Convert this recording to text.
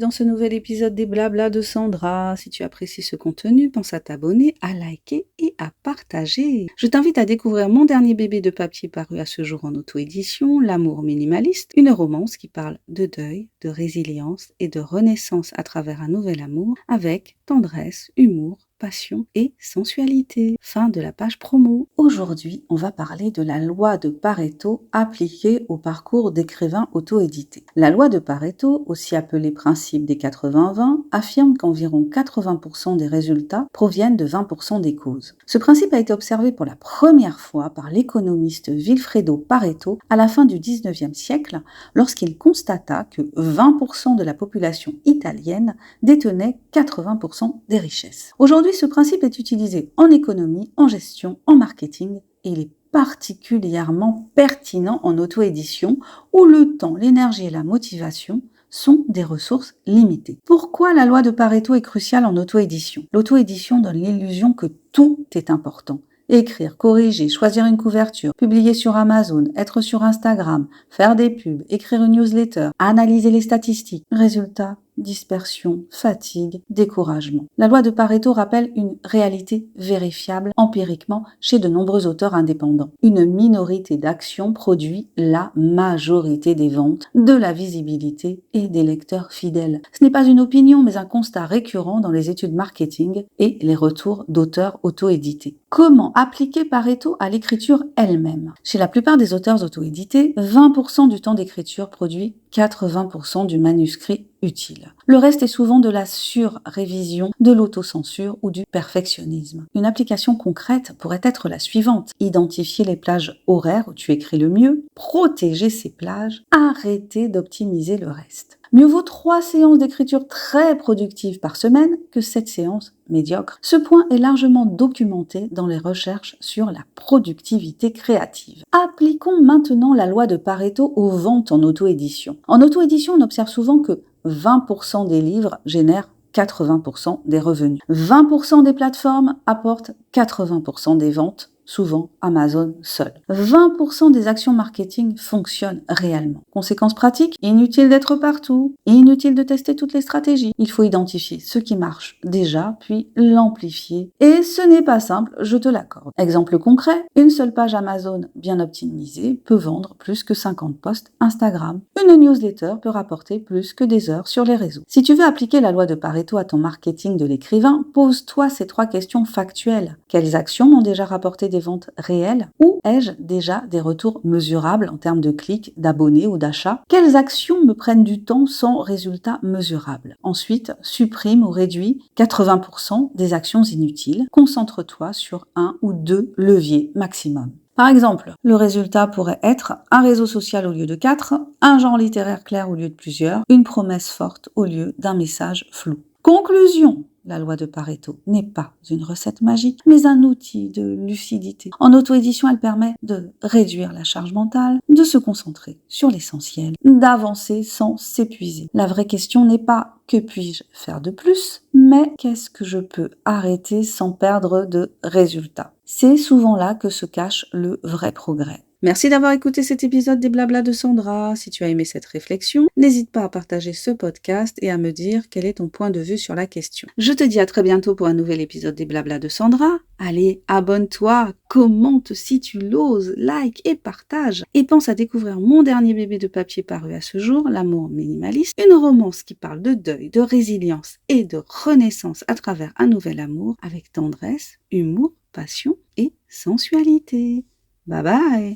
dans ce nouvel épisode des Blabla de Sandra. Si tu apprécies ce contenu, pense à t'abonner, à liker et à partager. Je t'invite à découvrir mon dernier bébé de papier paru à ce jour en auto-édition, L'amour minimaliste, une romance qui parle de deuil, de résilience et de renaissance à travers un nouvel amour avec tendresse, humour, passion et sensualité. Fin de la page promo. Aujourd'hui, on va parler de la loi de Pareto appliquée au parcours d'écrivain auto-édité. La loi de Pareto, aussi appelée principe des 80-20, affirme qu'environ 80% des résultats proviennent de 20% des causes. Ce principe a été observé pour la première fois par l'économiste Vilfredo Pareto à la fin du 19e siècle, lorsqu'il constata que 20% de la population italienne détenait 80% des richesses. Aujourd'hui, ce principe est utilisé en économie, en gestion, en marketing et il est particulièrement pertinent en auto-édition où le temps, l'énergie et la motivation sont des ressources limitées. Pourquoi la loi de Pareto est cruciale en auto-édition ? L'auto-édition donne l'illusion que tout est important. Écrire, corriger, choisir une couverture, publier sur Amazon, être sur Instagram, faire des pubs, écrire une newsletter, analyser les statistiques. Résultat, dispersion, fatigue, découragement. La loi de Pareto rappelle une réalité vérifiable empiriquement chez de nombreux auteurs indépendants. Une minorité d'actions produit la majorité des ventes, de la visibilité et des lecteurs fidèles. Ce n'est pas une opinion, mais un constat récurrent dans les études marketing et les retours d'auteurs auto-édités. Comment appliquer Pareto à l'écriture elle-même ? Chez la plupart des auteurs auto-édités, 20% du temps d'écriture produit 80% du manuscrit utile. Le reste est souvent de la sur-révision, de l'autocensure ou du perfectionnisme. Une application concrète pourrait être la suivante. Identifier les plages horaires où tu écris le mieux, protéger ces plages, arrêter d'optimiser le reste. Mieux vaut 3 séances d'écriture très productives par semaine que 7 séances médiocres. Ce point est largement documenté dans les recherches sur la productivité créative. Appliquons maintenant la loi de Pareto aux ventes en auto-édition. En auto-édition, on observe souvent que 20% des livres génèrent 80% des revenus. 20% des plateformes apportent 80% des ventes, souvent Amazon seul. 20% des actions marketing fonctionnent réellement. Conséquence pratique, inutile d'être partout, inutile de tester toutes les stratégies. Il faut identifier ce qui marche déjà, puis l'amplifier. Et ce n'est pas simple, je te l'accorde. Exemple concret, une seule page Amazon bien optimisée peut vendre plus que 50 posts Instagram. Une newsletter peut rapporter plus que des heures sur les réseaux. Si tu veux appliquer la loi de Pareto à ton marketing de l'écrivain, pose-toi ces 3 questions factuelles. Quelles actions m'ont déjà rapporté des ventes réelles ou ai-je déjà des retours mesurables en termes de clics, d'abonnés ou d'achats? Quelles actions me prennent du temps sans résultat mesurable? Ensuite, supprime ou réduis 80% des actions inutiles. Concentre-toi sur 1 ou 2 leviers maximum. Par exemple, le résultat pourrait être un réseau social au lieu de 4, un genre littéraire clair au lieu de plusieurs, une promesse forte au lieu d'un message flou. Conclusion. La loi de Pareto n'est pas une recette magique, mais un outil de lucidité. En auto-édition, elle permet de réduire la charge mentale, de se concentrer sur l'essentiel, d'avancer sans s'épuiser. La vraie question n'est pas que puis-je faire de plus, mais qu'est-ce que je peux arrêter sans perdre de résultats. C'est souvent là que se cache le vrai progrès. Merci d'avoir écouté cet épisode des Blabla de Sandra. Si tu as aimé cette réflexion, n'hésite pas à partager ce podcast et à me dire quel est ton point de vue sur la question. Je te dis à très bientôt pour un nouvel épisode des Blabla de Sandra. Allez, abonne-toi, commente si tu l'oses, like et partage. Et pense à découvrir mon dernier bébé de papier paru à ce jour, L'amour minimaliste, une romance qui parle de deuil, de résilience et de renaissance à travers un nouvel amour avec tendresse, humour, passion et sensualité. Bye bye!